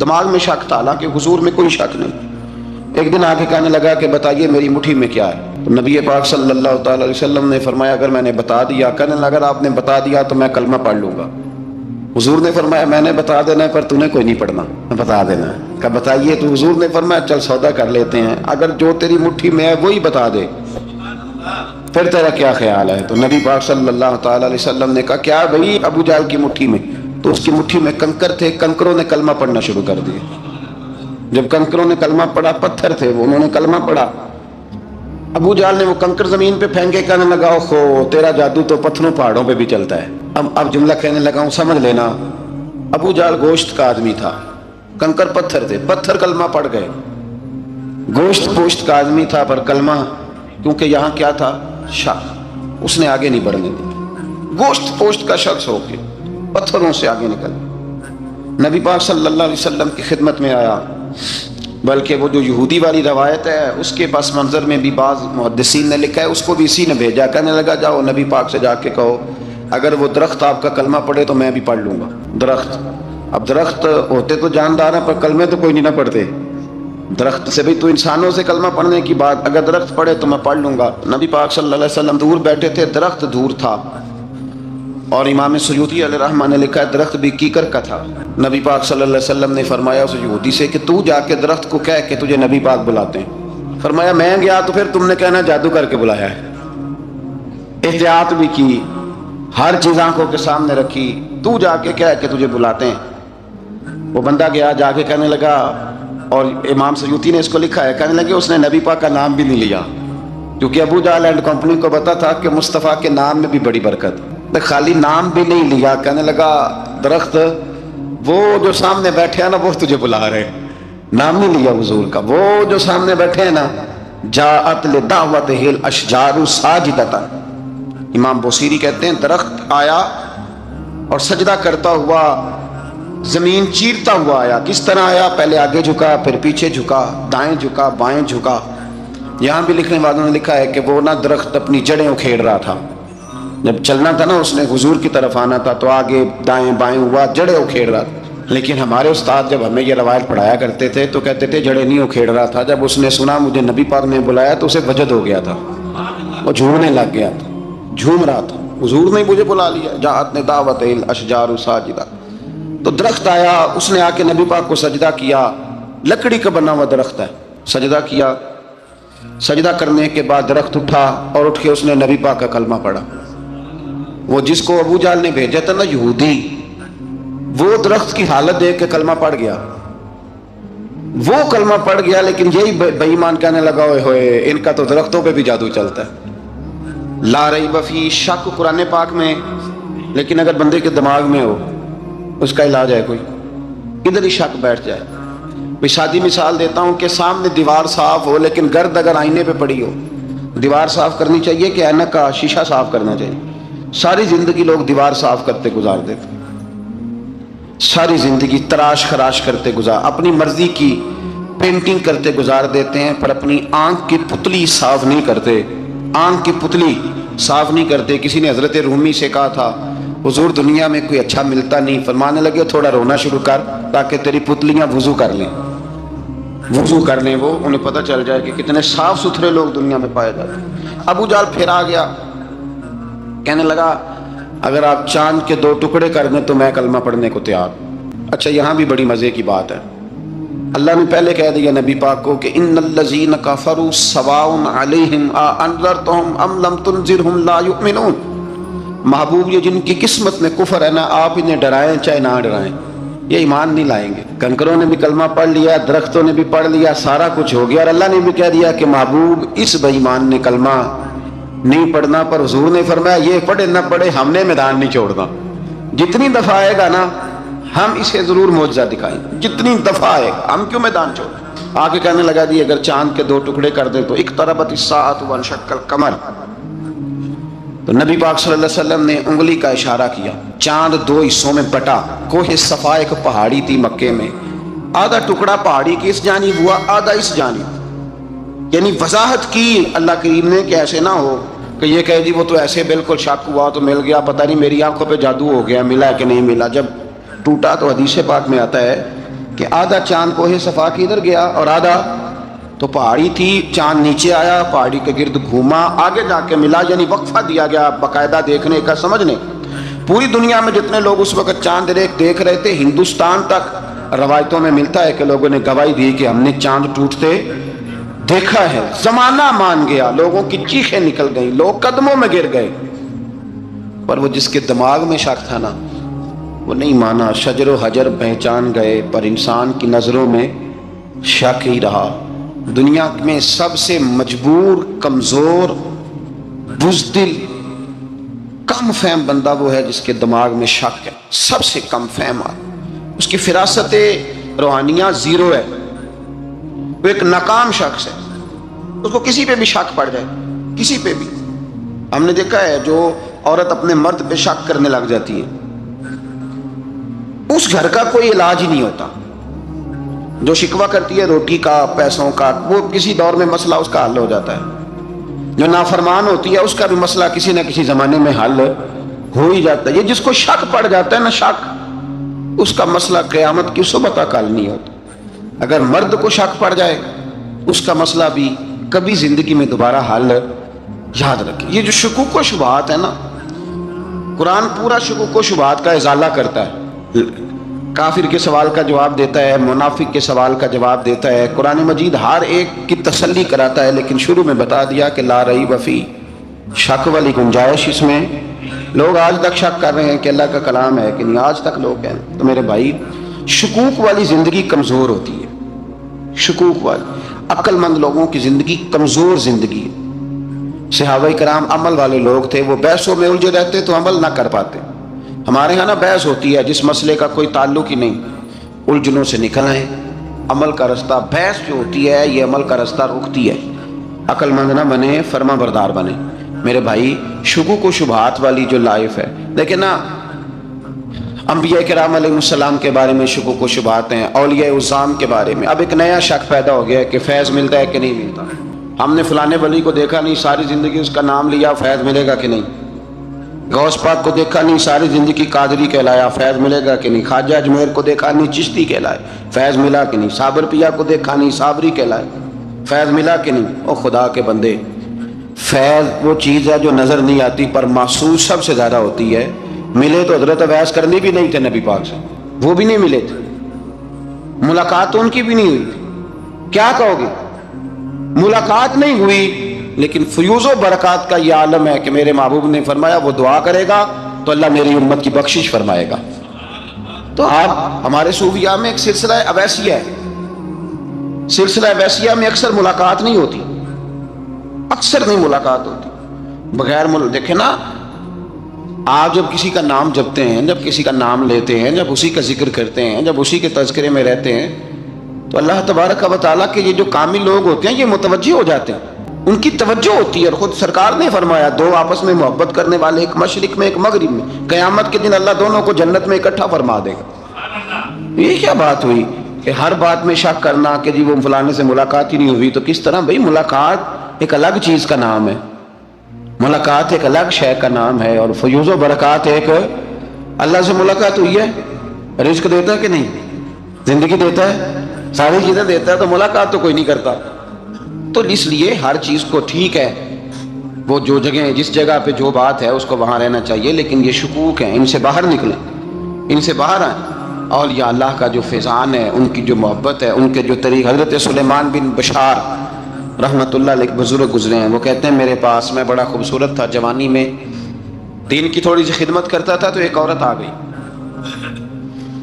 دماغ میں شک تھا، حالانکہ حضور میں کوئی شک نہیں۔ ایک دن آگے کہنے لگا کہ بتائیے میری مٹھی میں کیا ہے؟ تو نبی پاک صلی اللہ تعالی علیہ وسلم نے فرمایا اگر میں نے بتا دیا، کہنے لگا اگر آپ نے بتا دیا تو میں کلمہ پڑھ لوں گا۔ حضور نے فرمایا میں نے بتا دینا ہے پر تو نے کوئی نہیں پڑھنا، میں بتا دینا ہے۔ کہ بتائیے، تو حضور نے فرمایا چل سودا کر لیتے ہیں، اگر جو تیری مٹھی میں ہے وہی بتا دے پھر تیرا کیا خیال ہے؟ تو نبی پاک صلی اللہ تعالی علیہ وسلم نے کہا کیا بھائی ابو جہل کی مٹھی میں؟ تو اس کی مٹھی میں کنکر تھے، کنکروں نے کلمہ پڑھنا شروع کر دیا۔ جب کنکروں نے کلمہ پڑھا، پتھر تھے وہ، انہوں نے کلمہ پڑھا۔ ابو جہل نے وہ کنکر زمین پہ پھینکے، کہنے لگا اوہو تیرا جادو تو پتھروں پہاڑوں پہ بھی چلتا ہے۔ اب جملہ کہنے لگا ہوں سمجھ لینا، ابو جہل گوشت کا آدمی تھا، کنکر پتھر تھے، پتھر کلمہ پڑھ گئے۔ گوشت پوشت کا آدمی تھا پر کلمہ، کیونکہ یہاں کیا تھا؟ شک، اس نے آگے نہیں بڑھنے دیا۔ گوشت پوشت کا شخص ہو کے پتھروں سے آگے نکل نبی پاک صلی اللہ علیہ وسلم کی خدمت میں آیا۔ بلکہ وہ جو یہودی والی روایت ہے اس کے پس منظر میں بھی بعض محدثین نے لکھا ہے، اس کو بھی اسی نے بھیجا، کہنے لگا جاؤ نبی پاک سے جا کے کہو اگر وہ درخت آپ کا کلمہ پڑھے تو میں بھی پڑھ لوں گا۔ درخت، اب درخت ہوتے تو جاندار ہیں پر کلمے تو کوئی نہیں نہ پڑھتے۔ درخت سے بھی تو انسانوں سے کلمہ پڑھنے کی بات، اگر درخت پڑھے تو میں پڑھ لوں گا۔ نبی پاک صلی اللہ علیہ وسلم دور بیٹھے تھے، درخت دور تھا، اور امام سیوطی علیہ رحمہ نے لکھا ہے درخت بھی کیکر کا تھا۔ نبی پاک صلی اللہ علیہ وسلم نے فرمایا اس یہودی سے کہ تو جا کے درخت کو کہہ کہ تجھے نبی پاک بلاتے ہیں۔ فرمایا میں گیا تو پھر تم نے کہنا جادو کر کے بلایا ہے۔ احتیاط بھی کی، ہر چیز آنکھوں کے سامنے رکھی، تو جا کے کہہ کہ تجھے بلاتے ہیں۔ وہ بندہ گیا، جا کے کہنے لگا، اور امام سیوطی نے اس کو لکھا ہے، کہنے لگے اس نے نبی پاک کا نام بھی نہیں لیا، کیونکہ ابو جہل اینڈ کمپنی کو پتا تھا کہ مصطفیٰ کے نام میں بھی بڑی برکت، خالی نام بھی نہیں لیا۔ کہنے لگا درخت وہ جو سامنے بیٹھے ہیں نا وہ تجھے بلا رہے، نام نہیں لیا حضور کا، وہ جو سامنے بیٹھے ہیں نا، جاءت لدعوتہ الاشجار ساجدۃ۔ امام بوصیری کہتے ہیں درخت آیا اور سجدہ کرتا ہوا، زمین چیرتا ہوا آیا۔ کس طرح آیا؟ پہلے آگے جھکا، پھر پیچھے جھکا، دائیں جھکا، بائیں جھکا۔ یہاں بھی لکھنے والوں نے لکھا ہے کہ وہ نہ درخت اپنی جڑیں اکھیڑ رہا تھا، جب چلنا تھا نا اس نے حضور کی طرف آنا تھا تو آگے دائیں بائیں ہوا، جڑیں اکھیڑ رہا تھا۔ لیکن ہمارے استاد جب ہمیں یہ روایت پڑھایا کرتے تھے تو کہتے تھے جڑیں نہیں اکھیڑ رہا تھا، جب اس نے سنا مجھے نبی پاک نے بلایا تو اسے وجد ہو گیا تھا، وہ جھومنے لگ گیا تھا، جھوم رہا تھا، حضور نے مجھے بلا لیا، جاءت لدعوتہ الاشجار ساجدۃ۔ تو درخت آیا، اس نے آ کے نبی پاک کو سجدہ کیا، لکڑی کا بنا ہوا درخت ہے، سجدہ کیا۔ سجدہ کرنے کے بعد درخت اٹھا اور اٹھ کے اس نے نبی پاک کا کلمہ پڑھا۔ وہ جس کو ابو جہل نے بھیجا تھا نا یہودی، وہ درخت کی حالت دیکھ کے کلمہ پڑھ گیا، وہ کلمہ پڑھ گیا، لیکن یہی بے ایمان کہنے لگا ہوئے ہوئے ان کا تو درختوں پہ بھی جادو چلتا ہے۔ لا ریب فی، شک قرآن پاک میں، لیکن اگر بندے کے دماغ میں ہو اس کا علاج ہے کوئی، ادھر ہی شک بیٹھ جائے۔ میں سادی مثال دیتا ہوں کہ سامنے دیوار صاف ہو لیکن گرد اگر آئینے پہ پڑی ہو، دیوار صاف کرنی چاہیے کہ اینک کا شیشہ صاف کرنا چاہیے؟ ساری زندگی لوگ دیوار صاف کرتے گزار دیتے، ساری زندگی تراش خراش کرتے گزار، اپنی مرضی کی پینٹنگ کرتے گزار دیتے ہیں، پر اپنی آنکھ کی پتلی صاف نہیں کرتے، آنکھ کی پتلی صاف نہیں کرتے۔ کسی نے حضرت رومی سے کہا تھا حضور دنیا میں کوئی اچھا ملتا نہیں، فرمانے لگے تھوڑا رونا شروع کر تاکہ تیری پتلیاں وضو کر لیں، وضو کر لیں، وہ انہیں پتہ چل جائے کہ کتنے صاف ستھرے لوگ دنیا میں پائے جاتے ہیں۔ ابو جہل پھر آ گیا، کہنے لگا اگر آپ چاند کے 2 ٹکڑے کر دیں تو میں کلمہ پڑھنے کو تیار۔ اچھا یہاں بھی بڑی مزے کی بات ہے، اللہ نے پہلے کہہ دیا نبی پاک کو کہ ان الذین کفروا سواء علیہم انذرتہم ام لم تنذرہم لا یؤمنون۔ محبوب یہ جن کی قسمت میں کفر ہے نا، آپ انہیں ڈرائیں چاہے نہ ڈرائیں، یہ ایمان نہیں لائیں گے۔ کنکروں نے بھی کلمہ پڑھ لیا، درختوں نے بھی پڑھ لیا، سارا کچھ ہو گیا، اور اللہ نے بھی کہہ دیا کہ محبوب اس بے ایمان نے کلمہ نہیں پڑھنا، پر حضور نے فرمایا یہ پڑھے نہ پڑھے ہم نے میدان نہیں چھوڑنا، جتنی دفعہ آئے گا نا ہم اسے ضرور معجزہ دکھائیں گے، جتنی دفعہ آئے گا ہم کیوں میدان چھوڑیں۔ آگے کہنے لگا جی اگر چاند کے 2 ٹکڑے کر دیں تو اقتربت الساعۃ وانشق القمر۔ تو نبی پاک صلی اللہ علیہ وسلم نے انگلی کا اشارہ کیا، چاند 2 حصوں میں بٹا۔ کوہ صفا ایک پہاڑی تھی مکے میں، آدھا ٹکڑا پہاڑی کی اس جانب ہوا، آدھا اس جانب، یعنی وضاحت کی اللہ کریم نے کہ ایسے نہ ہو کہ یہ کہے جی وہ تو ایسے بالکل شک ہوا تو مل گیا، پتہ نہیں میری آنکھوں پہ جادو ہو گیا، ملا کہ نہیں ملا۔ جب ٹوٹا تو حدیث پاک میں آتا ہے کہ آدھا چاند کوہ صفا کی ادھر گیا اور آدھا تو پہاڑی تھی، چاند نیچے آیا، پہاڑی کے گرد گھوما، آگے جا کے ملا، یعنی وقفہ دیا گیا باقاعدہ دیکھنے کا، سمجھنے۔ پوری دنیا میں جتنے لوگ اس وقت چاند دیکھ رہے تھے، ہندوستان تک روایتوں میں ملتا ہے کہ لوگوں نے گواہی دی کہ ہم نے چاند ٹوٹتے دیکھا ہے۔ زمانہ مان گیا، لوگوں کی چیخیں نکل گئیں، لوگ قدموں میں گر گئے، پر وہ جس کے دماغ میں شک تھا نا، وہ نہیں مانا۔ شجر و حجر پہچان گئے، پر انسان کی نظروں میں شک ہی رہا۔ دنیا میں سب سے مجبور، کمزور، بزدل، کم فہم بندہ وہ ہے جس کے دماغ میں شک ہے، سب سے کم فہم ہے، اس کی فراست روحانیہ زیرو ہے، وہ ایک ناکام شخص ہے، اس کو کسی پہ بھی شک پڑ جائے، کسی پہ بھی۔ ہم نے دیکھا ہے جو عورت اپنے مرد پہ شک کرنے لگ جاتی ہے، اس گھر کا کوئی علاج ہی نہیں ہوتا۔ جو شکوہ کرتی ہے روٹی کا، پیسوں کا، وہ کسی دور میں مسئلہ اس کا حل ہو جاتا ہے۔ جو نافرمان ہوتی ہے اس کا بھی مسئلہ کسی نہ کسی زمانے میں حل ہو ہی جاتا ہے۔ یہ جس کو شک پڑ جاتا ہے نا، شک، اس کا مسئلہ قیامت کی صبح تک حل نہیں ہوتا۔ اگر مرد کو شک پڑ جائے اس کا مسئلہ بھی کبھی زندگی میں دوبارہ حل، یاد رکھیں۔ یہ جو شکوک و شبہات ہے نا، قرآن پورا شکوک و شبہات کا ازالہ کرتا ہے، کافر کے سوال کا جواب دیتا ہے، منافق کے سوال کا جواب دیتا ہے۔ قرآن مجید ہر ایک کی تسلی کراتا ہے، لیکن شروع میں بتا دیا کہ لا ریب فی، شک والی گنجائش اس میں۔ لوگ آج تک شک کر رہے ہیں کہ اللہ کا کلام ہے کہ نہیں، آج تک لوگ ہیں۔ تو میرے بھائی، شکوک والی زندگی کمزور ہوتی ہے، شکوک والی۔ عقل مند لوگوں کی زندگی کمزور زندگی ہے۔ صحابہ کرام عمل والے لوگ تھے، وہ بحثوں میں الجھے رہتے تو عمل نہ کر پاتے۔ ہمارے ہاں نا بحث ہوتی ہے جس مسئلے کا کوئی تعلق ہی نہیں، الجھنوں سے نکل آئیں، عمل کا رستہ، بحث جو ہوتی ہے یہ عمل کا رستہ روکتی ہے۔ عقل مند نہ بنے، فرما بردار بنے۔ میرے بھائی، شکوک و شبہات والی جو لائف ہے، لیکن نا انبیاء کرام علیہ السلام کے بارے میں شکوک و شبہات ہیں، اولیاء عظام کے بارے میں۔ اب ایک نیا شک پیدا ہو گیا ہے کہ فیض ملتا ہے کہ نہیں ملتا۔ ہم نے فلانے ولی کو دیکھا نہیں، ساری زندگی اس کا نام لیا، فیض ملے گا کہ نہیں؟ غوث پاک کو دیکھا نہیں، ساری زندگی قادری کہلایا، فیض ملے گا کہ نہیں؟ خواجہ اجمیر کو دیکھا نہیں، چشتی کہلائے، فیض ملا کہ نہیں؟ صابر پیا کو دیکھا نہیں، صابری کہلائے، فیض ملا کہ نہیں؟ او خدا کے بندے، فیض وہ چیز ہے جو نظر نہیں آتی پر محسوس سب سے زیادہ ہوتی ہے۔ ملے تو حضرت اویس کرنی بھی نہیں تھے نبی پاک سے، وہ بھی نہیں ملے تھے، ملاقات ان کی بھی نہیں ہوئی تھی۔ کیا کہو گے؟ ملاقات نہیں ہوئی، لیکن فیوز و برکات کا یہ عالم ہے کہ میرے محبوب نے فرمایا وہ دعا کرے گا تو اللہ میری امت کی بخشش فرمائے گا۔ تو آپ ہمارے صوفیاء میں ایک سلسلہ اویسیہ ہے، سلسلہ اویسیہ میں اکثر ملاقات نہیں ہوتی، اکثر نہیں ملاقات ہوتی بغیر دیکھیں نا، آپ جب کسی کا نام جپتے ہیں، جب کسی کا نام لیتے ہیں، جب اسی کا ذکر کرتے ہیں، جب اسی کے تذکرے میں رہتے ہیں، تو اللہ تبارک و تعالیٰ کے یہ جو کامل لوگ ہوتے ہیں یہ متوجہ ہو جاتے ہیں، ان کی توجہ ہوتی ہے۔ اور خود سرکار نے فرمایا دو آپس میں محبت کرنے والے، ایک مشرق میں ایک مغرب میں، قیامت کے دن اللہ دونوں کو جنت میں اکٹھا فرما دے گا۔ یہ کیا بات ہوئی کہ ہر بات میں شک کرنا کہ جی وہ فلانے سے ملاقات ہی نہیں ہوئی؟ تو کس طرح بھائی؟ ملاقات ایک الگ چیز کا نام ہے، ملاقات ایک الگ شے کا نام ہے، اور فیوز و برکات ایک اللہ سے ملاقات ہوئی ہے۔ رزق دیتا ہے کہ نہیں؟ زندگی دیتا ہے، ساری چیزیں دیتا ہے، تو ملاقات تو کوئی نہیں کرتا۔ تو اس لیے ہر چیز کو ٹھیک ہے، وہ جو جگہ جس جگہ پہ جو بات ہے اس کو وہاں رہنا چاہیے، لیکن یہ شکوک ہیں، ان سے باہر نکلیں، ان سے باہر آئیں۔ اولیاء اللہ کا جو فیضان ہے، ان کی جو محبت ہے، ان کے جو طریق، حضرت سلیمان بن بشار رحمت اللہ علیہ بزرگ گزرے ہیں، وہ کہتے ہیں میرے پاس، میں بڑا خوبصورت تھا، جوانی میں دین کی تھوڑی سی خدمت کرتا تھا، تو ایک عورت آ گئی،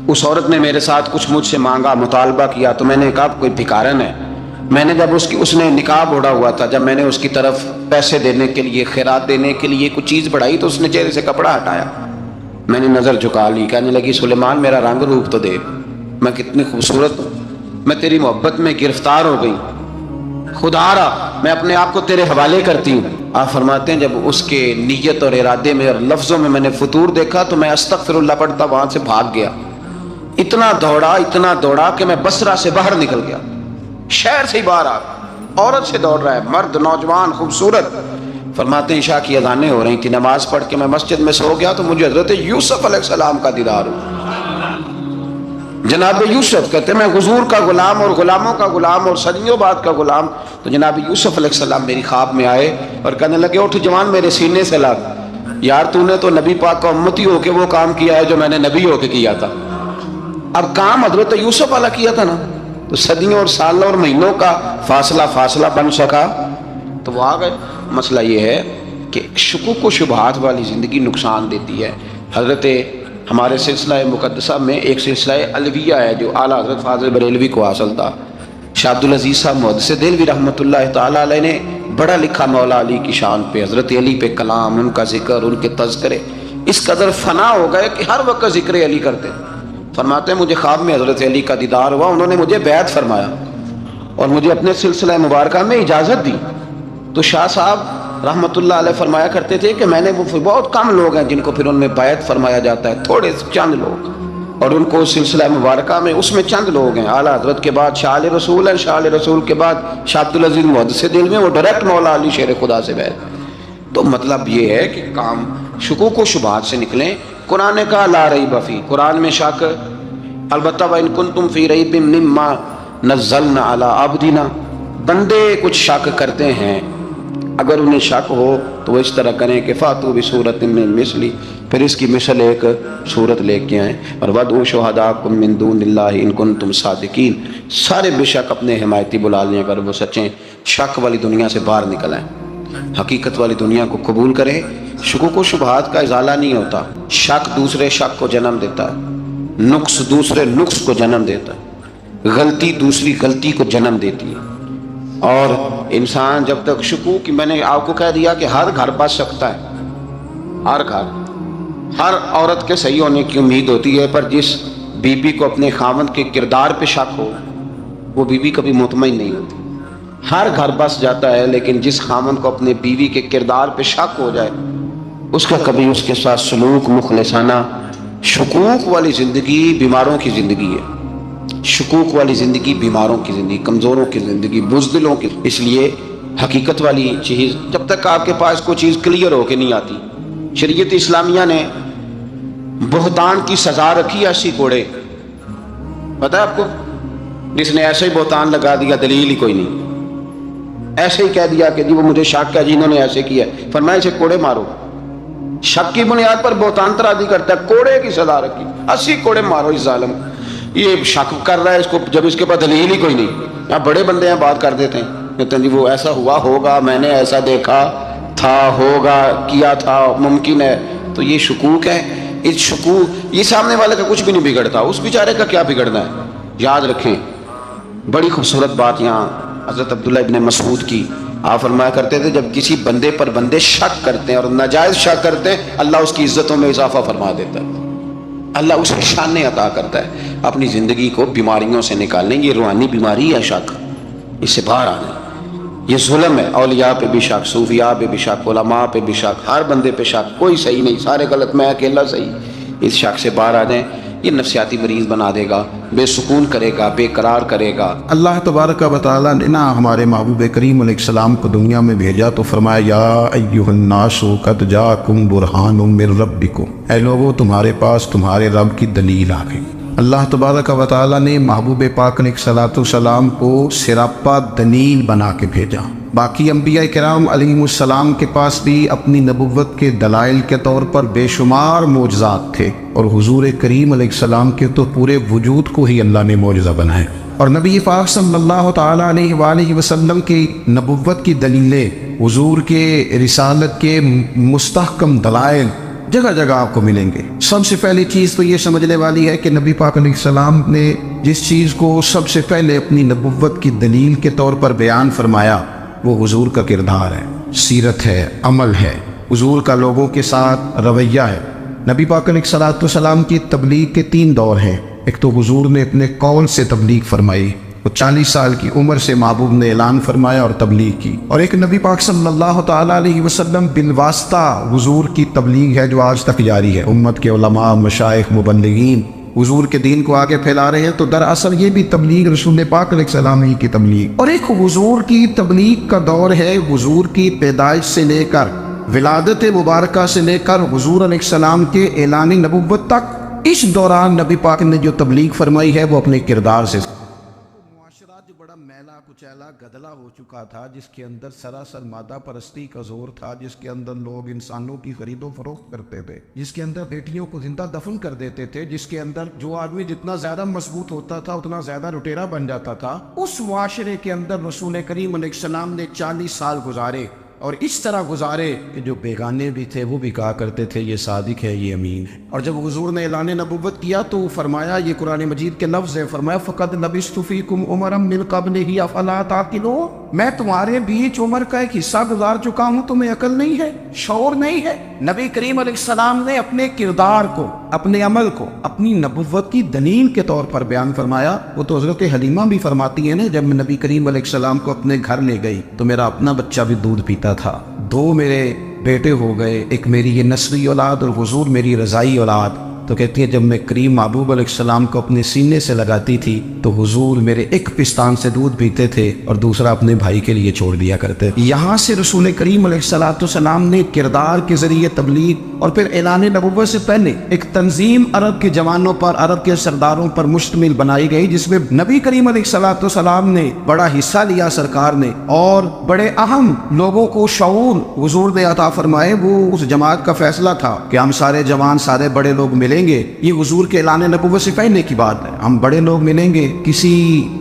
اس عورت نے میرے ساتھ کچھ مجھ سے مانگا، مطالبہ کیا، تو میں نے کہا کوئی بھکارن ہے۔ میں نے جب اس نے نقاب اوڑھا ہوا تھا، جب میں نے اس کی طرف پیسے دینے کے لیے، خیرات دینے کے لیے کچھ چیز بڑھائی، تو اس نے چہرے سے کپڑا ہٹایا، میں نے نظر جھکا لی، کہنے لگی سلیمان میرا رنگ روپ تو دیکھ، میں کتنی خوبصورت ہوں، میں تیری محبت میں گرفتار ہو گئی، خدا را میں اپنے آپ کو تیرے حوالے کرتی ہوں۔ آپ فرماتے ہیں جب اس کے نیت اور ارادے میں اور لفظوں میں نے فطور دیکھا تو میں استغفر اللہ پڑھتا وہاں سے بھاگ گیا، اتنا دوڑا کہ میں بصرہ سے باہر نکل گیا، شہر سے ہی باہر آ، عورت سے دوڑ رہا ہے، مرد نوجوان خوبصورت۔ فرماتے ہیں عشاء کی اذانیں ہو رہی تھی، نماز پڑھ کے میں مسجد میں سو گیا تو مجھے حضرت یوسف علیہ السلام کا دیدار ہوا۔ جناب یوسف کہتے ہیں میں حضور کا غلام اور غلاموں کا غلام اور صدیوں بعد کا غلام. تو جناب یوسف علیہ السلام میری خواب میں آئے اور کہنے لگے اٹھ جوان میرے سینے سے لگ, یار تو نے تو نبی پاک کا امتی ہو کے وہ کام کیا ہے جو میں نے نبی ہو کے کیا تھا. اب کام حضرت یوسف والا کیا تھا نا, تو صدیوں اور سالوں اور مہینوں کا فاصلہ بن سکا. تو وہ آ گئے. مسئلہ یہ ہے کہ شکوک و شبہات والی زندگی نقصان دیتی ہے. حضرت ہمارے سلسلہ مقدسہ میں ایک سلسلہ علویہ ہے جو اعلیٰ حضرت فاضل بریلوی کو حاصل تھا. شاہ عبدالعزیز صاحب محدث دہلوی رحمۃ اللہ تعالیٰ علیہ نے بڑا لکھا مولا علی کی شان پہ, حضرت علی پہ کلام, ان کا ذکر, ان کے تذکرے اس قدر فنا ہو گئے کہ ہر وقت ذکر علی کرتے. فرماتے ہیں مجھے خواب میں حضرت علی کا دیدار ہوا, انہوں نے مجھے بیعت فرمایا اور مجھے اپنے سلسلہ مبارکہ میں اجازت دی. تو شاہ صاحب رحمۃ اللہ علیہ فرمایا کرتے تھے کہ میں نے وہ بہت کم لوگ ہیں جن کو پھر ان میں بیعت فرمایا جاتا ہے, تھوڑے چند لوگ, اور ان کو سلسلہ مبارکہ میں اس میں چند لوگ ہیں. اعلیٰ حضرت کے بعد شاہ علیہ رسول ہیں, شاہ علیہ رسول کے بعد شاہ عبدالعزیز محدث دہلوی میں, وہ ڈائریکٹ مولا علی شیر خدا سے بیعت. تو مطلب یہ ہے کہ کام شکوک و شبہات سے نکلیں. قرآن کا لا ریب فیہ, قرآن میں شک, البتہ وَإِن كُنتُمْ فِي رَيْبٍ مِّمَّا نَزَّلْنَا عَلَىٰ عَبْدِنَا, بندے کچھ شک کرتے ہیں, اگر انہیں شک ہو تو وہ اس طرح کریں کہ فاتوا بسورۃ من مثلہ, پھر اس کی مثل ایک صورت لے کے آئیں, اور وَادْعُوا شُهَدَاءَكُم مِّن دُونِ اللَّهِ إِن كُنتُمْ صَادِقِينَ, سارے بے شک اپنے حمایتی بلا لیں اگر وہ سچیں. شک والی دنیا سے باہر نکل آئیں, حقیقت والی دنیا کو قبول کریں. شکوک و شبہات کا ازالہ نہیں ہوتا. شک دوسرے شک کو جنم دیتا ہے, نقص دوسرے نقص کو جنم دیتا ہے, غلطی دوسری غلطی کو جنم دیتی ہے. اور انسان جب تک شکوک, میں نے آپ کو کہہ دیا کہ ہر گھر بس سکتا ہے, ہر گھر, ہر عورت کے صحیح ہونے کی امید ہوتی ہے, پر جس بی بی کو اپنے خاوند کے کردار پہ شک ہو وہ بی بی کبھی مطمئن نہیں ہوتی. ہر گھر بس جاتا ہے, لیکن جس خاوند کو اپنے بیوی کے کردار پہ شک ہو جائے اس کا کبھی اس کے ساتھ سلوک مخلصانہ. شکوک والی زندگی بیماروں کی زندگی ہے. شکوک والی زندگی بیماروں کی زندگی, کمزوروں کی زندگی, بزدلوں کی. اس لیے حقیقت والی چیز جب تک آپ کے پاس کوئی چیز کلیئر ہو کے نہیں آتی. شریعت اسلامیہ نے بہتان کی سزا رکھی ایسی کوڑے, پتہ ہے آپ کو, جس نے ایسے ہی بہتان لگا دیا, دلیل ہی کوئی نہیں, ایسے ہی کہہ دیا کہ جی وہ مجھے شک ہے جی انہوں نے ایسے کیا, فرمایا اسے کوڑے مارو. شک کی بنیاد پر بہتان ترازی کرتا ہے, کوڑے کی سزا رکھی, 80 کوڑے مارو اس ظالم. یہ شک کر رہا ہے اس کو جب اس کے پاس دلیل ہی کوئی نہیں. یہاں بڑے بندے ہیں بات کر دیتے ہیں, کہتے ہیں جی وہ ایسا ہوا ہوگا, میں نے ایسا دیکھا تھا, ہوگا, کیا تھا, ممکن ہے. تو یہ شکوک ہے. اس شکوک, یہ سامنے والے کا کچھ بھی نہیں بگڑتا, اس بیچارے کا کیا بگڑنا ہے. یاد رکھیں بڑی خوبصورت بات یہاں حضرت عبداللہ ابن مسعود کی, آپ فرمایا کرتے تھے جب کسی بندے پر بندے شک کرتے ہیں اور ناجائز شک کرتے ہیں, اللہ اس کی عزتوں میں اضافہ فرما دیتا ہے, اللہ اسے شان عطا کرتا ہے. اپنی زندگی کو بیماریوں سے نکالنے, یہ روحانی بیماری ہے شک, اس سے باہر آنا. یہ ظلم ہے. اولیاء پہ بھی شک, صوفیاء پہ بھی شک, علماء پہ بھی شک, ہر بندے پہ شک, کوئی صحیح نہیں, سارے غلط, میں اکیلا صحیح. اس شک سے باہر آ جائیں. یہ نفسیاتی مریض بنا دے گا, بے سکون کرے گا, بے قرار کرے گا. اللہ تبارک و تعالیٰ نے نا ہمارے محبوب کریم علیہ السلام کو دنیا میں بھیجا تو فرمایا یا ایھا الناس قد جاءکم برہان من ربکم, اے لوگو تمہارے پاس تمہارے رب کی دلیل آ گئی. اللہ تبارک و تعالیٰ نے محبوب پاک علیہ السلام کو سراپا دلیل بنا کے بھیجا. باقی انبیاء کرام علیہم السلام کے پاس بھی اپنی نبوت کے دلائل کے طور پر بے شمار معجزات تھے, اور حضور کریم علیہ السلام کے تو پورے وجود کو ہی اللہ نے معجزہ بنایا. اور نبی پاک صلی اللہ تعالیٰ علیہ وآلہ وسلم کی نبوت کی دلیلیں, حضور کے رسالت کے مستحکم دلائل جگہ جگہ آپ کو ملیں گے. سب سے پہلی چیز تو یہ سمجھنے والی ہے کہ نبی پاک علیہ السلام نے جس چیز کو سب سے پہلے اپنی نبوت کی دلیل کے طور پر بیان فرمایا وہ حضور کا کردار ہے, سیرت ہے, عمل ہے, حضور کا لوگوں کے ساتھ رویہ ہے. نبی پاک علیہ السلام کی تبلیغ کے 3 دور ہیں. ایک تو حضور نے اپنے قول سے تبلیغ فرمائی, وہ 40 سال کی عمر سے محبوب نے اعلان فرمایا اور تبلیغ کی. اور ایک نبی پاک صلی اللہ تعالیٰ علیہ وسلم بالواسطہ حضور کی تبلیغ ہے جو آج تک جاری ہے. امت کے علماء, مشائخ, مبلغین حضور کے دین کو آگے پھیلا رہے ہیں. تو دراصل یہ بھی تبلیغ رسول پاک علیہ السلام ہی کی تبلیغ. اور ایک حضور کی تبلیغ کا دور ہے حضور کی پیدائش سے لے کر ولادت مبارکہ سے لے کر حضور علیہ السلام کے اعلان نبوت تک. اس دوران نبی پاک نے جو تبلیغ فرمائی ہے وہ اپنے کردار سے معاشرہ جو بڑا میلا کچیلا گدلا ہو چکا تھا، جس کے اندر سراسر مادہ پرستی کا زور تھا، جس کے اندر لوگ انسانوں کی خرید و فروخت کرتے تھے، جس کے اندر بیٹیوں کو زندہ دفن کر دیتے تھے، جس کے اندر جو آدمی جتنا زیادہ مضبوط ہوتا تھا اتنا زیادہ لٹیرا بن جاتا تھا، اس معاشرے کے اندر رسول کریم علیہ السلام نے 40 سال گزارے، اور اس طرح گزارے کہ جو بیگانے بھی تھے وہ بھی کہا کرتے تھے یہ صادق ہے، یہ امین ہے۔ اور جب حضور نے اعلان نبوت کیا تو فرمایا، یہ قرآن مجید کے لفظ ہے، فرمایا فَقَدْ لَبِثْتُ فِيكُمْ عُمَرًا مِّن قَبْلِهِ أَفَلَا تَعْقِلُونَ، میں تمہارے بیچ عمر کا ایک حصہ گزار چکا ہوں، تمہیں عقل نہیں ہے، شعور نہیں ہے۔ نبی کریم علیہ السلام نے اپنے کردار کو، اپنے عمل کو اپنی نبوت کی دلیل کے طور پر بیان فرمایا۔ وہ تو حضرت حلیمہ بھی فرماتی ہیں نا، جب میں نبی کریم علیہ السلام کو اپنے گھر لے گئی تو میرا اپنا بچہ بھی دودھ پیتا تھا، 2 میرے بیٹے ہو گئے، ایک میری یہ نسلی اولاد اور حضور میری رضائی اولاد۔ تو کہتی ہے جب میں کریم محبوب علیہ السلام کو اپنے سینے سے لگاتی تھی تو حضور میرے ایک پستان سے دودھ پیتے تھے اور دوسرا اپنے بھائی کے لیے چھوڑ دیا کرتے۔ یہاں سے رسول کریم علیہ السلام نے کردار کے ذریعے تبلیغ اور پھر اعلان نبوت سے پہلے ایک تنظیم عرب کے جوانوں پر، عرب کے سرداروں پر مشتمل بنائی گئی، جس میں نبی کریم علیہ السلام نے بڑا حصہ لیا، سرکار نے، اور بڑے اہم لوگوں کو شعور حضور نے عطا فرمائے۔ وہ اس جماعت کا فیصلہ تھا کہ ہم سارے جوان، سارے بڑے لوگ ملیں گے، یہ حضور کے اعلان نبوت سے پہلے کی بات ہے، ہم بڑے لوگ ملیں گے، کسی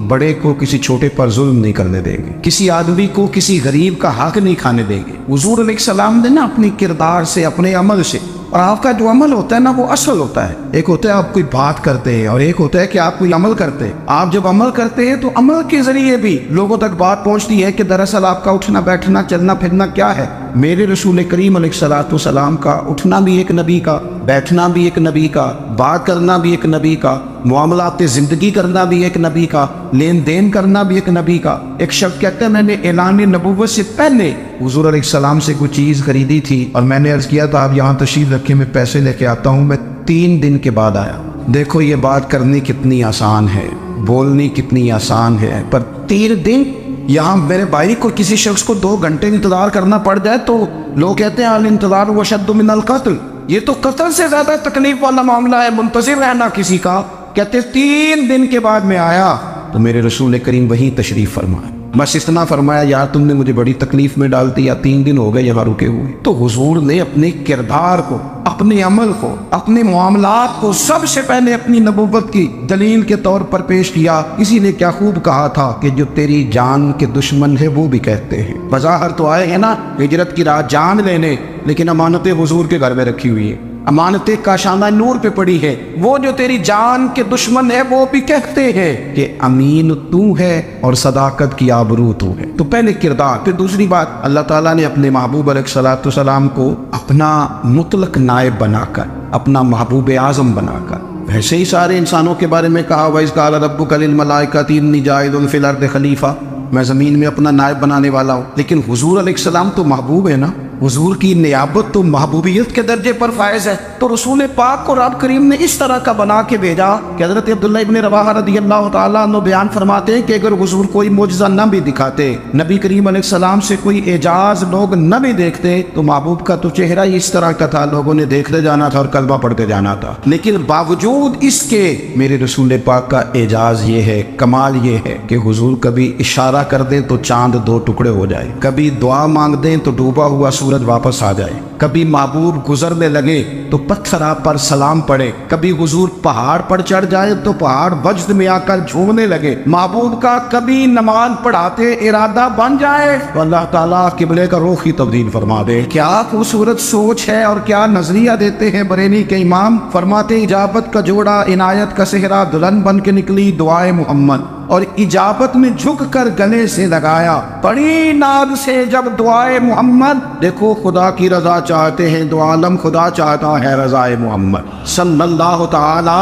بڑے کو کسی چھوٹے پر ظلم نہیں کرنے دیں گے، کسی آدمی کو کسی غریب کا حق نہیں کھانے دیں گے۔ حضور علیہ السلام نے نا اپنی کردار سے، اپنے عمل سے، اور آپ کا جو عمل ہوتا ہے نا وہ اصل ہوتا ہے، ایک ہوتا ہے آپ کوئی بات کرتے ہیں اور ایک ہوتا ہے کہ آپ کوئی عمل کرتے ہیں۔ آپ جب عمل کرتے ہیں تو عمل کے ذریعے بھی لوگوں تک بات پہنچتی ہے کہ دراصل آپ کا اٹھنا بیٹھنا چلنا پھرنا کیا ہے۔ میرے رسول کریم علیہ السلام کا اٹھنا بھی ایک نبی کا، بیٹھنا بھی ایک نبی کا، بات کرنا بھی ایک نبی کا، معاملات زندگی کرنا بھی ایک نبی کا، لین دین کرنا بھی ایک نبی کا۔ ایک شخص کہتا ہے میں نے اعلان نبوت سے پہلے حضور علیہ السلام سے کوئی چیز خریدی تھی اور میں نے عرض کیا تھا آپ یہاں تشریف رکھے، میں پیسے لے کے آتا ہوں، میں 3 دن کے بعد آیا۔ دیکھو یہ بات کرنی کتنی آسان ہے، بولنی کتنی آسان ہے، پر 3 دن یہاں میرے بھائی کو کسی شخص کو 2 گھنٹے انتظار کرنا پڑ جائے تو لوگ کہتے ہیں الانتظار وشد من القتل، یہ تو قتل سے زیادہ تکلیف والا معاملہ ہے، منتظر رہنا کسی کا۔ کہتے 3 دن کے بعد میں آیا تو میرے رسول کریم وہیں تشریف فرمایا، بس اتنا فرمایا یار تم نے مجھے بڑی تکلیف میں ڈال دیا، 3 دن ہو گئے یہاں رکے ہوئے۔ تو حضور نے اپنے کردار کو، اپنے عمل کو، اپنے معاملات کو سب سے پہلے اپنی نبوت کی دلیل کے طور پر پیش کیا۔ اسی نے کیا خوب کہا تھا کہ جو تیری جان کے دشمن ہے وہ بھی کہتے ہیں، بظاہر تو آئے ہیں نا ہجرت کی راہ جان لینے، لیکن امانتیں حضور کے گھر میں رکھی ہوئی ہیں، امانتیں کاشانہ نور پہ پڑی ہے۔ وہ جو تیری جان کے دشمن ہے وہ بھی کہتے ہیں کہ امین تو ہے اور صداقت کی آبرو تو ہے۔ تو پہلے کردار، پھر دوسری بات، اللہ تعالیٰ نے اپنے محبوب علیہ السلام کو اپنا مطلق نائب بنا کر، اپنا محبوب اعظم بنا کر، ویسے ہی سارے انسانوں کے بارے میں کہا وَإِذْ قَالَ رَبُّكَ لِلْمَلَائِكَةِ إِنِّي جَاعِلٌ فِي الْأَرْضِ خَلِيفَةً، میں زمین میں اپنا نائب بنانے والا ہوں۔ لیکن حضور علیہ السلام تو محبوب ہے نا، حضور کی نیابت تو محبوبیت کے درجے پر فائز ہے۔ تو رسول پاک کو رب کریم نے اس طرح کا بنا کے بھیجا کہ حضرت عبداللہ ابن رواحہ رضی اللہ تعالیٰ عنہ بیان فرماتے ہیں کہ اگر حضور کوئی معجزہ نہ بھی دکھاتے، نبی کریم علیہ السلام سے کوئی اعجاز لوگ نہ بھی دیکھتے، تو محبوب کا تو چہرہ ہی اس طرح کا تھا، لوگوں نے دیکھتے جانا تھا اور کلمہ پڑھتے جانا تھا۔ لیکن باوجود اس کے میرے رسول پاک کا اعجاز یہ ہے، کمال یہ ہے کہ حضور کبھی اشارہ کر دیں تو چاند 2 ٹکڑے ہو جائے، کبھی دعا مانگ دیں تو ڈوبا ہوا سورج واپس آ جائے، کبھی محبوب گزرنے لگے تو پتھر آپ پر سلام پڑے، کبھی حضور پہاڑ پر چڑھ جائے تو پہاڑ وجد میں آ کر جھومنے لگے، محبوب کا کبھی نماز پڑھاتے ارادہ بن جائے تو اللہ تعالیٰ قبلے کا رخ ہی تبدیل فرما دے۔ کیا خوبصورت سوچ ہے اور کیا نظریہ دیتے ہیں بریلی کے امام، فرماتے اجابت کا جوڑا عنایت کا صحرا دلہن بن کے نکلی دعائے محمد، اور اجابت میں جھک کر گلے سے لگایا بڑی ناز سے جب دعائے محمد۔ دیکھو خدا کی رضا چاہتے ہیں، دو عالم خدا چاہتا ہے رضائے محمد صلی اللہ تعالی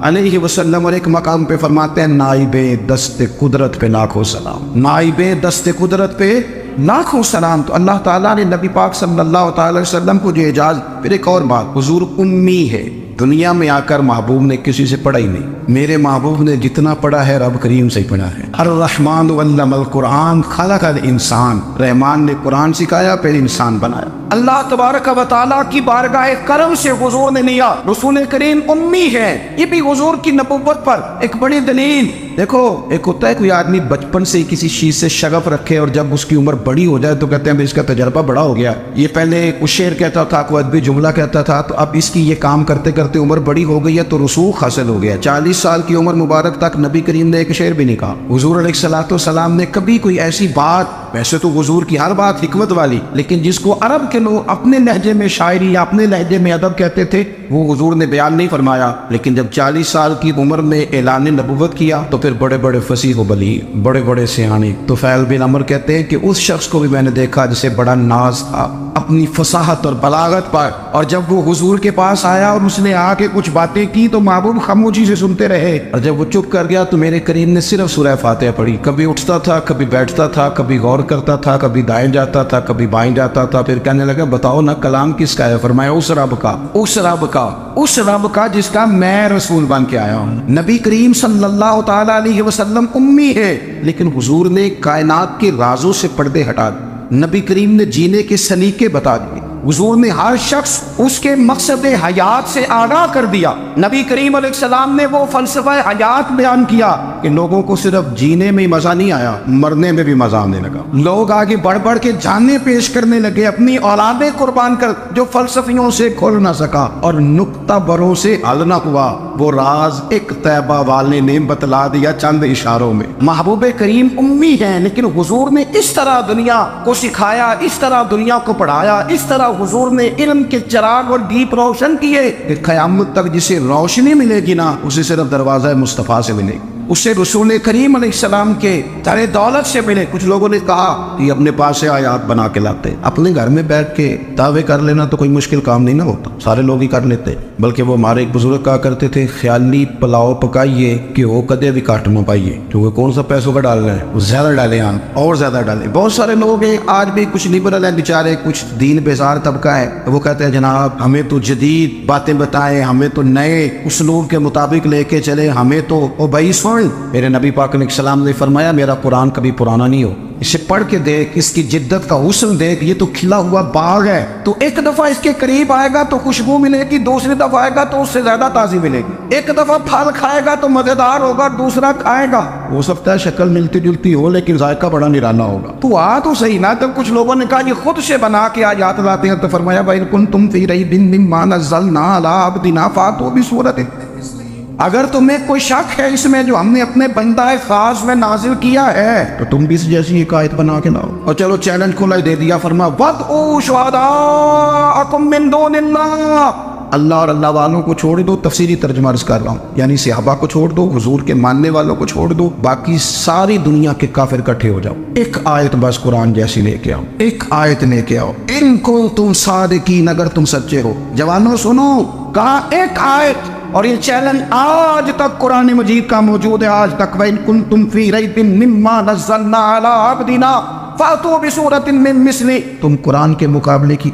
علیہ وسلم۔ اور ایک مقام پہ فرماتے ہیں نائب دست قدرت پہ لاکھوں سلام، نائب دست قدرت پہ لاکھوں سلام۔ تو اللہ تعالیٰ نے نبی پاک صلی اللہ تعالی وسلم کو جو اعجاز۔ پھر ایک اور بات، حضور امی ہے، دنیا میں آ کر محبوب نے کسی سے پڑھا ہی نہیں، میرے محبوب نے جتنا پڑھا ہے رب کریم سے ہی پڑھا ہے۔ الرحمن علم القرآن خلق الانسان، رحمان نے قرآن سکھایا پھر انسان بنایا۔ اللہ تبارک و تعالیٰ کی بارگاہ کرم سے حضور نے لیا. رسول کریم امی ہے, یہ بھی حضور کی نبوت پر ایک بڑی دلیل. دیکھو ایک ہوتا ہے کوئی آدمی بچپن سے کسی چیز سے شغف رکھے اور جب اس کی عمر بڑی ہو جائے تو کہتے ہیں اس کا تجربہ بڑا ہو گیا. یہ پہلے کچھ شعر کہتا تھا, کوئی ادبی جملہ کہتا تھا, تو اب اس کی یہ کام کرتے کرتے عمر بڑی ہو گئی ہے تو رسوخ حاصل ہو گیا. 40 سال کی عمر مبارک تک نبی کریم نے ایک شعر بھی نہیں کہا. حضور علیہ الصلوۃ والسلام نے کبھی کوئی ایسی بات, ویسے تو حضور کی ہر بات حکمت والی, لیکن جس کو عرب کے لوگ اپنے لہجے میں شاعری یا اپنے لہجے میں ادب کہتے تھے, وہ حضور نے بیان نہیں فرمایا. لیکن جب 40 سال کی عمر میں اعلان نبوت کیا تو پھر بڑے بڑے فصیح و بلیغ, بڑے بڑے سیانے طفیل بن عمر کہتے ہیں کہ اس شخص کو بھی میں نے دیکھا جسے بڑا ناز تھا اپنی فصاحت اور بلاغت پر, اور جب وہ حضور کے پاس آیا اور اس نے آ کے کچھ باتیں کی تو محبوب خاموشی سے سنتے رہے, اور جب وہ چپ کر گیا تو میرے کریم نے صرف سورہ فاتحہ پڑھی. کبھی اٹھتا تھا, کبھی بیٹھتا تھا, کبھی غور کرتا تھا, کبھی دائیں جاتا تھا, کبھی بائیں جاتا تھا. پھر کہنے لگا بتاؤ نا کلام کس کا ہے؟ فرمایا اس رب کا, اس رب کا, اس رب کا جس کا میں رسول بن کے آیا ہوں. نبی کریم صلی اللہ تعالیٰ علیہ وسلم امی ہے, لیکن حضور نے کائنات کے رازوں سے پردے ہٹا دیے. نبی کریم نے جینے کے سلیقے بتا دیے. حضور نے ہر شخص اس کے مقصد حیات سے آگاہ کر دیا. نبی کریم علیہ السلام نے وہ فلسفہ حیات بیان کیا کہ لوگوں کو صرف جینے میں ہی مزہ نہیں آیا, مرنے میں بھی مزہ آنے لگا. لوگ آگے بڑھ بڑھ کے جانیں پیش کرنے لگے, اپنی اولادیں قربان کر, جو فلسفیوں سے کھل نہ سکا اور نکتہ بروں سے حل نہ ہوا, وہ راز ایک طیبہ والے نے بتلا دیا چند اشاروں میں. محبوب کریم امی ہیں, لیکن حضور نے اس طرح دنیا کو سکھایا, اس طرح دنیا کو پڑھایا, اس طرح حضور نے علم کے چراغ اور دیپ روشن کیے کہ قیامت تک جسے روشنی ملے گی نا, اسے صرف دروازہ مصطفیٰ سے ملے گی, اسے رسول کریم علیہ السلام کے در دولت سے ملے. کچھ لوگوں نے کہا کہ اپنے پاس سے آیات بنا کے لاتے, اپنے گھر میں بیٹھ کے دعوے کر لینا تو کوئی مشکل کام نہیں نہ ہوتا, سارے لوگ ہی کر لیتے. بلکہ وہ ہمارے ایک بزرگ کہا کرتے تھے, خیالی پلاؤ پکائیے کہ وہ کدے بھی کاٹ نہ پائیے, کیونکہ کون سا پیسوں کا ڈال رہے ہیں, زیادہ ڈالیں آپ اور زیادہ ڈالیں. بہت سارے لوگ ہیں آج بھی, کچھ لبرل ہیں بیچارے, کچھ دین بیزار طبقہ ہے, وہ کہتے ہیں جناب ہمیں تو جدید باتیں بتائیں, ہمیں تو نئے اسلوب کے مطابق لے کے چلے, ہمیں تو او بھائی سن. میرے نبی پاک علیہ السلام نے فرمایا میرا قرآن کبھی پرانا نہیں ہو, اسے پڑھ کے دیکھ, اس کی جدت کا حسن دیکھ, یہ تو کھلا ہوا باغ ہے. تو ایک دفعہ اس کے قریب آئے گا تو خوشبو ملے گی, دوسری دفعہ آئے گا تو اس سے زیادہ تازی ملے گی. ایک دفعہ پھل کھائے گا تو مزیدار ہوگا, دوسرا کھائے گا ہو سکتا ہے شکل ملتی جلتی ہو لیکن ذائقہ بڑا نرالا ہوگا. تو آ تو صحیح نا. تب کچھ لوگوں نے کہا یہ خود سے بنا کے آیات لاتے ہیں, تو فرمایا بھائی کنتم فی ریب مما نزلنا علی عبدنا فاتوا بسورۃ, اگر تمہیں کوئی شک ہے اس میں جو ہم نے اپنے بندہ خاص میں نازل کیا ہے تو تم بھی اس جیسی ایک آیت بنا کے لاؤ. اور چلو چیلنج کھلا دے دیا, فرما وَدْعُوا شُهَدَاءَكُم مِّن دُونِ اللَّهِ, اللہ اور اللہ والوں کو چھوڑ دو. تفسیری ترجمہ عرض کر رہا ہوں, یعنی صحابہ کو چھوڑ دو, حضور کے ماننے والوں کو چھوڑ دو, باقی ساری دنیا کے کافر اکٹھے ہو جاؤ, ایک آیت بس قرآن جیسی لے کے آؤ, ایک آیت لے کے آؤ. ان کنتم صادقین, اگر تم سچے ہو. جوانوں سنو, کہا ایک آیت, اور یہ چیلنج آج تک قرآن مجید کا موجود ہے, آج تک. وَإِن كُنتُمْ فِي رَيْبٍ مِّمَّا نَزَّلْنَا عَلَىٰ عَبْدِنَا فَأْتُوا بِسُورَةٍ مِّن مِّثْلِهِ, تم قرآن کے مقابلے کی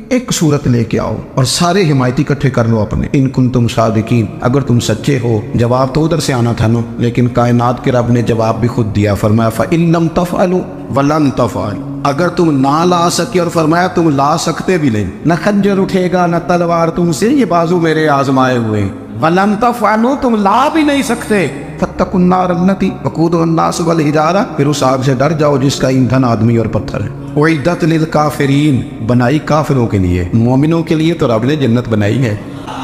ایک صورت لے کے آؤ اور سارے حمایتی اکٹھے کر لو اپنے. ان کنتم صادقین, اگر تم سچے ہو. جواب تو ادھر سے آنا تھا نا, لیکن کائنات کے رب نے جواب بھی خود دیا, فرمایا فَإِن لَمْ تَفْعَلُوا وَلَن تَفْعَلُوا, اگر تم نہ لا سکے, اور فرمایا تم لا سکتے بھی نہیں, نہ خنجر اٹھے گا نہ تلوار تم سے, یہ بازو میرے آزمائے ہوئے. وَلَن تَفْعَلُوا, تم لا بھی نہیں سکتے. فَاتَّقُوا النَّارَ الَّتِي وَقُودُهَا النَّاسُ وَالْحِجَارَةُ, پھر اس آگ سے ڈر جاؤ جس کا ایندھن آدمی اور پتھر ہے. اُعِدَّتْ لِلْكَافِرِينَ, بنائی کافروں کے لیے, مومنوں کے لیے تو رب نے جنت بنائی ہے.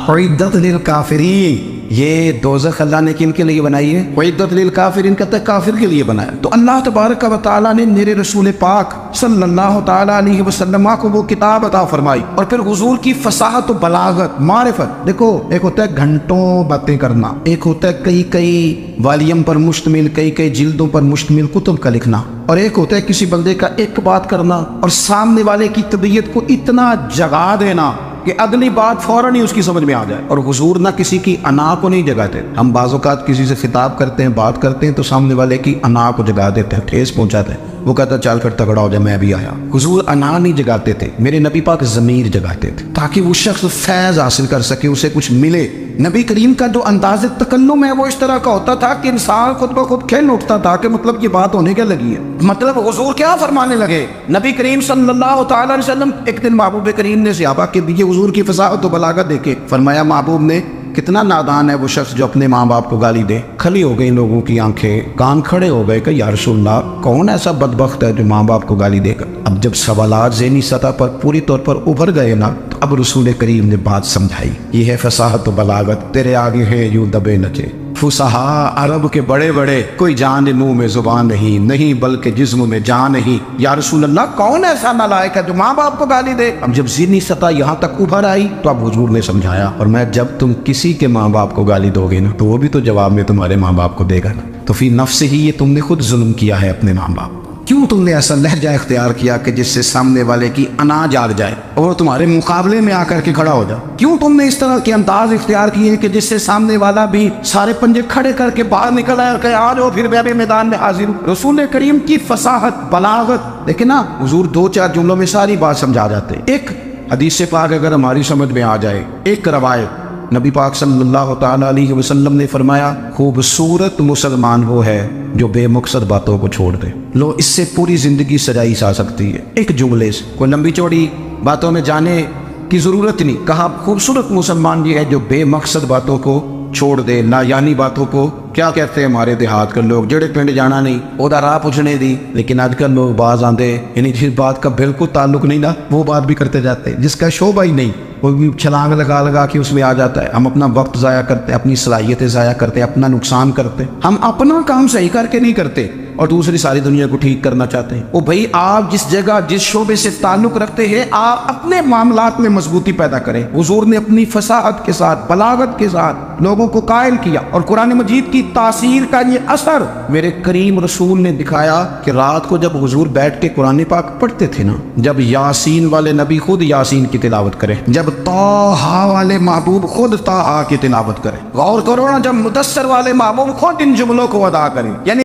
اُعِدَّتْ لِلْكَافِرِينَ, یہ دوزخ اللہ نے کن کے لیے بنائی ہے؟ اُعِدَّتْ لِلْكَافِرِينَ کہتا ہے کافر کے لیے بنایا. تو اللہ تبارک و تعالیٰ نے میرے رسول پاک صلی اللہ تعالیٰ علیہ وسلم کو وہ کتاب عطا فرمائی, اور پھر حضور کی فصاحت و بلاغت, معرفت. دیکھو ایک ہوتا ہے گھنٹوں باتیں کرنا, ایک ہوتا ہے کئی والیم پر مشتمل, کئی جلدوں پر مشتمل کتب کا لکھنا, اور ایک ہوتا ہے کسی بندے کا ایک بات کرنا اور سامنے والے کی طبیعت کو اتنا جگا دینا کہ اگلی بات فوراً ہی اس کی سمجھ میں آ جائے. اور حضور نہ کسی کی انا کو نہیں جگاتے. ہم بعض اوقات کسی سے خطاب کرتے ہیں, بات کرتے ہیں تو سامنے والے کی انا کو جگا دیتے ہیں, ٹھیس پہنچاتے ہیں. وہ کہتا چل کر تگڑا ہو جائے میں بھی آیا. حضور انا نہیں جگاتے تھے, میرے نبی پاک ضمیر جگاتے تھے تاکہ وہ شخص فیض حاصل کر سکے, اسے کچھ ملے. نبی کریم کا جو انداز تکلم ہے وہ اس طرح کا ہوتا تھا کہ انسان خود بخود کھل اٹھتا تھا کہ مطلب یہ بات ہونے کیا لگی ہے, مطلب حضور کیا فرمانے لگے. نبی کریم صلی اللہ تعالی علیہ وسلم ایک دن محبوب کریم نے صحابہ کے دیے حضور کی فصاحت و بلاغت دیکھے, فرمایا محبوب نے کتنا نادان ہے وہ شخص جو اپنے ماں باپ کو گالی دے. کھلی ہو گئی لوگوں کی آنکھیں, کان کھڑے ہو گئے کہ یا رسول اللہ کون ایسا بدبخت ہے جو ماں باپ کو گالی دے گا. اب جب سوالات ذہنی سطح پر پوری طور پر ابھر گئے نا, تو اب رسول کریم نے بات سمجھائی. یہ ہے فصاحت و بلاغت, تیرے آگے ہے یوں دبے نچے. فصحا عرب کے بڑے بڑے, کوئی جان منہ میں زبان نہیں بلکہ جسم میں جان نہیں. یا رسول اللہ کون ایسا نالائق ہے جو ماں باپ کو گالی دے. اب جب ذہنی سطح یہاں تک ابھر آئی تو اب حضور نے سمجھایا, اور میں جب تم کسی کے ماں باپ کو گالی دو گے نا تو وہ بھی تو جواب میں تمہارے ماں باپ کو دے گا نا. تو فی نفس ہی یہ تم نے خود ظلم کیا ہے اپنے ماں باپ. کیوں تم نے ایسا لہجہ اختیار کیا کہ جس سے سامنے والے کی انا جاگ جائے اور وہ تمہارے مقابلے میں آ کر کے کھڑا ہو جائے. کیوں تم نے اس طرح کے انداز اختیار کیے کہ جس سے سامنے والا بھی سارے پنجے کھڑے کر کے باہر نکل آئے اور کہے آ جاؤ پھر میں بھی میدان میں حاضر ہوں. رسول کریم کی فصاحت بلاغت دیکھیں نا, حضور 2-4 جملوں میں ساری بات سمجھا جاتے. ایک حدیث پاک اگر ہماری سمجھ میں آ جائے, ایک روایت نبی پاک صلی اللہ تعالی علیہ وسلم نے فرمایا خوبصورت مسلمان وہ ہے جو بے مقصد باتوں کو چھوڑ دے. لو اس سے پوری زندگی سجائی جا سکتی ہے ایک جملے سے. کوئی لمبی چوڑی باتوں میں جانے کی ضرورت نہیں. کہا خوبصورت مسلمان یہ ہے جو بے مقصد باتوں کو چھوڑ دے, لا یعنی باتوں کو. کیا کہتے ہیں ہمارے دیہات کے لوگ, جڑے پنڈ جانا نہیں اودا راہ پوچھنے دی. لیکن آج کل لوگ باز آندے یعنی جس بات کا بالکل تعلق نہیں نا وہ بات بھی کرتے جاتے ہیں, جس کا شعبہ ہی نہیں وہ بھی چھلانگ لگا کے اس میں آ جاتا ہے. ہم اپنا وقت ضائع کرتے, اپنی صلاحیتیں ضائع کرتے, اپنا نقصان کرتے. ہم اپنا کام صحیح کر کے نہیں کرتے اور دوسری ساری دنیا کو ٹھیک کرنا چاہتے ہیں. او بھائی آپ جس جگہ جس شعبے سے تعلق رکھتے ہیں آپ اپنے معاملات میں مضبوطی پیدا کریں. حضور نے اپنی فصاحت کے ساتھ بلاغت کے ساتھ لوگوں کو قائل کیا, اور قرآن مجید کی تاثیر کا یہ اثر میرے کریم رسول نے دکھایا کہ رات کو جب حضور بیٹھ کے قرآن پاک پڑھتے تھے نا, جب یاسین والے نبی خود یاسین کی تلاوت کرے, جب طٰہٰ والے محبوب خود طٰہٰ کی تلاوت کرے, غور کرو نا جب مدثر والے محبوب خود ان جملوں کو ادا کریں, یعنی